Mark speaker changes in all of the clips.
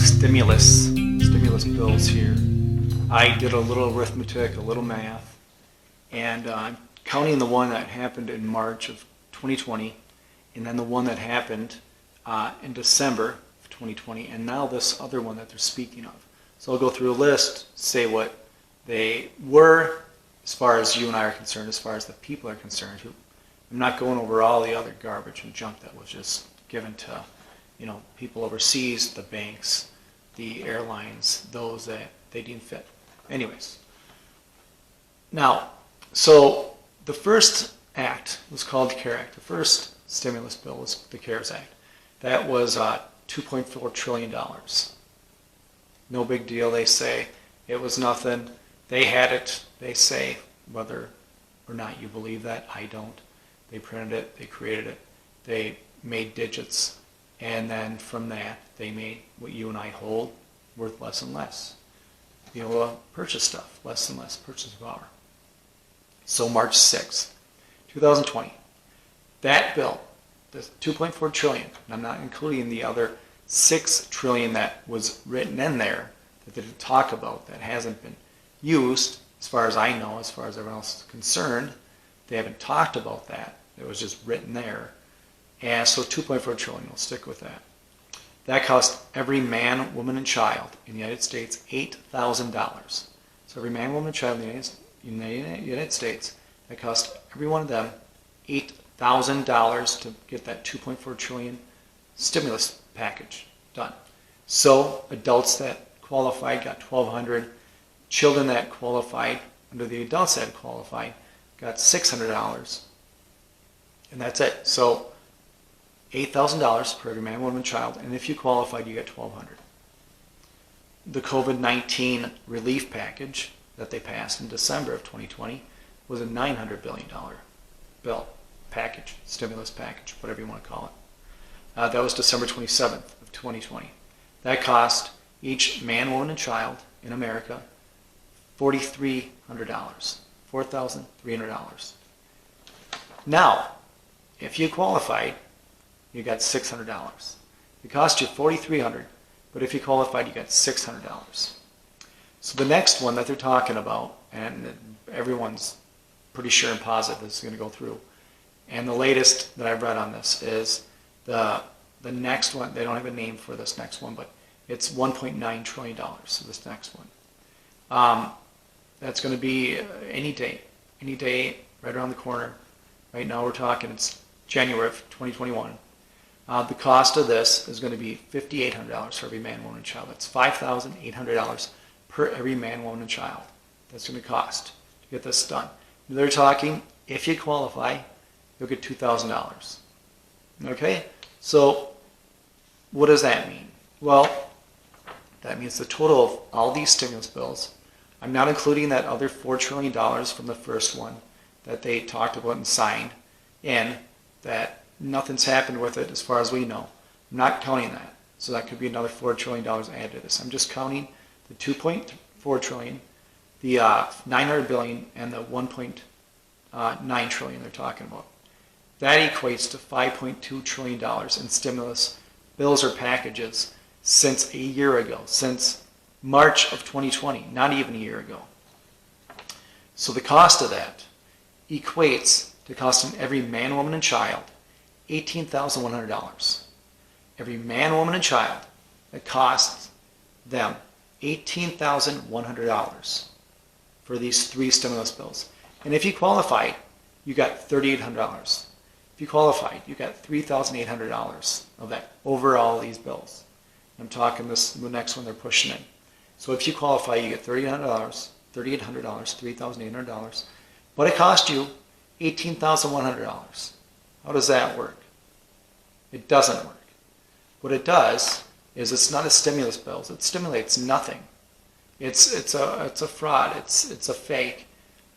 Speaker 1: stimulus bills here. I did a little arithmetic, a little math, and I'm counting the one that happened in March of 2020, and then the one that happened in December of 2020, and now this other one that they're speaking of. So I'll go through a list, say what they were as far as you and I are concerned, as far as the people are concerned. I'm not going over all the other garbage and junk that was just given to, people overseas, the banks, the airlines, those that they deem fit. Anyways, now, so the first act was called the C.A.R.E. Act. The first stimulus bill was the C.A.R.E.S Act. That was $2.4 trillion. No big deal, they say. It was nothing. They had it, they say, whether or not you believe that, I don't. They printed it, they created it, they made digits, and then from that, they made what you and I hold worth less and less. Be able to purchase stuff, less and less purchasing power. So March 6th, 2020, that bill, the $2.4 trillion, and I'm not including the other $6 trillion that was written in there that they didn't talk about, that hasn't been used, as far as I know, as far as everyone else is concerned. They haven't talked about that. It was just written there. And so $2.4 trillion, we'll stick with that. That cost every man, woman, and child in the United States $8,000. So every man, woman, and child in the United States, that cost every one of them $8,000 to get that $2.4 trillion stimulus package done. So adults that qualified got $1,200. Children that qualified, under the adults that qualified, got $600. And that's it. So $8,000 for every man, woman, and child, and if you qualified, you get $1,200. The COVID-19 relief package that they passed in December of 2020 was a $900 billion bill package, stimulus package, whatever you want to call it. That was December 27th of 2020. That cost each man, woman, and child in America $4,300, $4,300. Now, if you qualified, you got $600. It cost you $4,300, but if you qualified, you got $600. So the next one that they're talking about, and everyone's pretty sure and positive this is going to go through, and the latest that I've read on this is the next one. They don't have a name for this next one, but it's $1.9 trillion. So this next one, that's going to be any day, right around the corner. Right now we're talking, it's January of 2021. The cost of this is going to be $5,800 for every man, woman, and child. That's $5,800 per every man, woman, and child. That's going to cost to get this done. They're talking, if you qualify, you'll get $2,000. Okay? So what does that mean? Well, that means the total of all these stimulus bills, I'm not including that other $4 trillion from the first one that they talked about and signed, and that nothing's happened with it as far as we know. I'm not counting that. So that could be another $4 trillion added to this. I'm just counting the $2.4 trillion, the $900 billion, and the $1.9 trillion they're talking about. That equates to $5.2 trillion in stimulus bills or packages since a year ago, since March of 2020, not even a year ago. So the cost of that equates to costing every man, woman, and child $18,100. Every man, woman, and child, that costs them $18,100 for these three stimulus bills. And if you qualified, you got $3,800. If you qualified, you got $3,800 of that over all these bills. I'm talking the next one they're pushing in. So if you qualify, you get $3,800, $3,800, but it cost you $18,100. How does that work? It doesn't work. What it does is it's not a stimulus bill. It stimulates nothing. It's a fraud. It's a fake.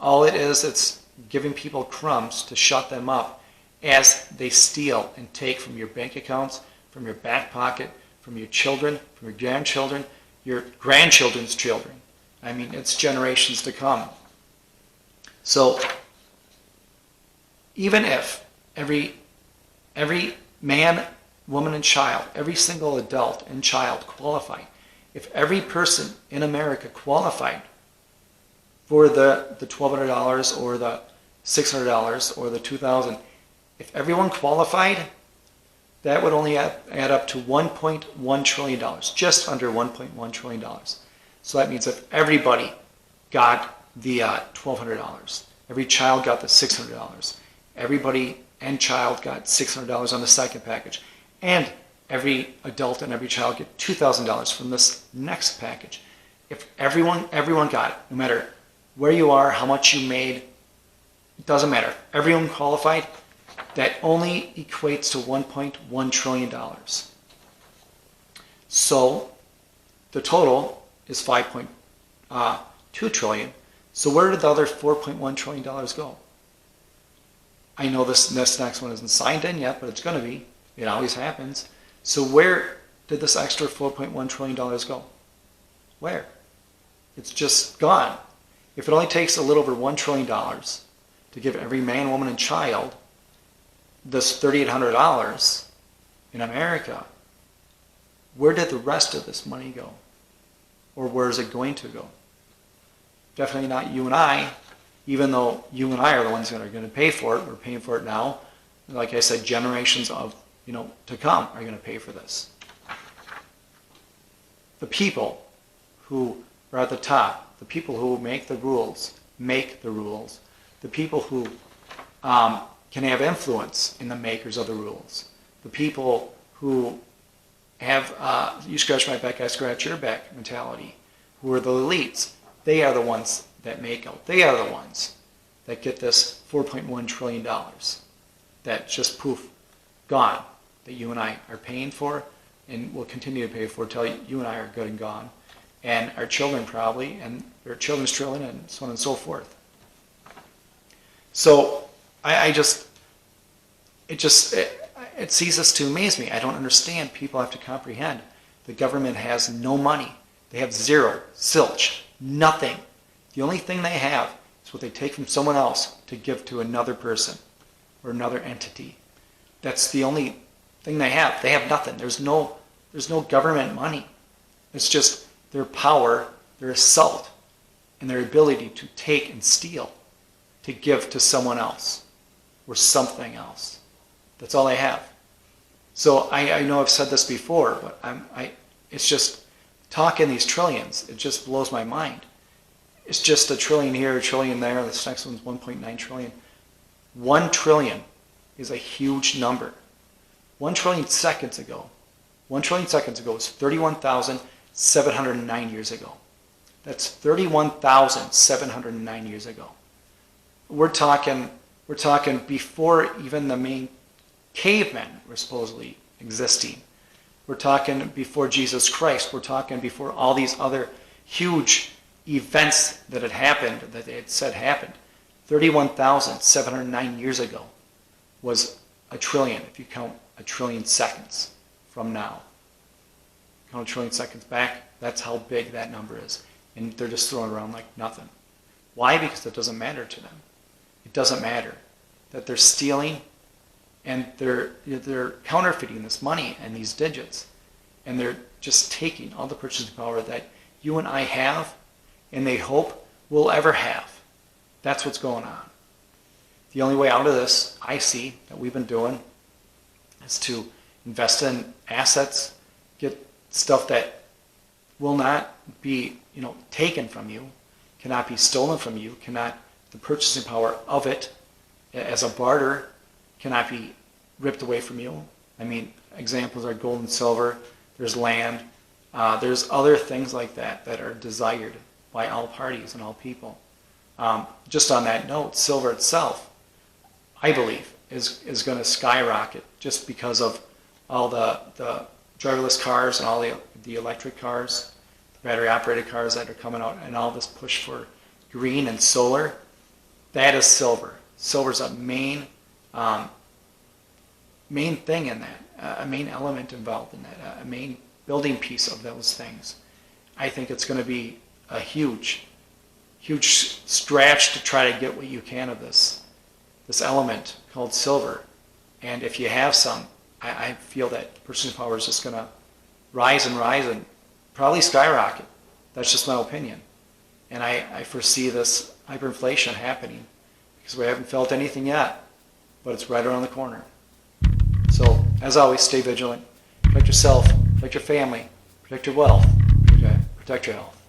Speaker 1: All it is, it's giving people crumbs to shut them up as they steal and take from your bank accounts, from your back pocket, from your children, from your grandchildren, your grandchildren's children. I mean, it's generations to come. So even if every man, woman, and child, every single adult and child qualified, If every person in America qualified for the $1,200 or the $600 or the $2,000, if everyone qualified, that would only add up to $1.1 trillion, just under $1.1 trillion. So that means if everybody got the $1,200, every child got the $600, everybody and child got $600 on the second package, and every adult and every child get $2,000 from this next package. If everyone got it, no matter where you are, how much you made, it doesn't matter. If everyone qualified, that only equates to $1.1 trillion. So the total is $5.2 trillion. So where did the other $4.1 trillion go? I know this next one isn't signed in yet, but it's going to be. It always happens. So where did this extra $4.1 trillion go? Where? It's just gone. If it only takes a little over $1 trillion to give every man, woman, and child this $3,800 in America, where did the rest of this money go? Or where is it going to go? Definitely not you and I, even though you and I are the ones that are going to pay for it. We're paying for it now. Like I said, generations of to come are going to pay for this. The people who are at the top, the people who make the rules. The people who can have influence in the makers of the rules. The people who have you scratch my back, I scratch your back mentality, who are the elites. They are the ones that make out. They are the ones that get this $4.1 trillion. That just poof, gone. That you and I are paying for and will continue to pay for until you and I are good and gone. And our children probably, and their children's children, and so on and so forth. So it ceases to amaze me. I don't understand. People have to comprehend. The government has no money. They have zero, zilch, nothing. The only thing they have is what they take from someone else to give to another person or another entity. That's the only thing they have. They have nothing. There's no government money. It's just their power, their assault, and their ability to take and steal, to give to someone else or something else. That's all they have. So I know I've said this before, but it's just talking these trillions. It just blows my mind. It's just a trillion here, a trillion there. This next one's 1.9 trillion. 1 trillion is a huge number. 1 trillion seconds ago was 31,709 years ago. That's 31,709 years ago. We're talking before even the main cavemen were supposedly existing. We're talking before Jesus Christ. We're talking before all these other huge events that had happened, that they had said happened. 31,709 years ago was a trillion, if you count a trillion seconds from now. Count a trillion seconds back, that's how big that number is. And they're just throwing around like nothing. Why? Because it doesn't matter to them. It doesn't matter that they're stealing and they're counterfeiting this money and these digits. And they're just taking all the purchasing power that you and I have and they hope we'll ever have. That's what's going on. The only way out of this, I see, that we've been doing is to invest in assets, get stuff that will not be, taken from you, cannot be stolen from you, the purchasing power of it as a barter cannot be ripped away from you. I mean, examples are gold and silver, there's land, there's other things like that that are desired by all parties and all people. Just on that note, silver itself, I believe, is going to skyrocket just because of all the driverless cars and all the electric cars, the battery-operated cars that are coming out, and all this push for green and solar. That is silver. Silver's a main thing in that, a main element involved in that, a main building piece of those things. I think it's going to be a huge stretch to try to get what you can of this element called silver. And if you have some, I feel that purchasing power is just going to rise and rise, and probably skyrocket. That's just my opinion. And I foresee this hyperinflation happening because we haven't felt anything yet, but it's right around the corner. So, as always, stay vigilant. Protect yourself, protect your family, protect your wealth, protect your health.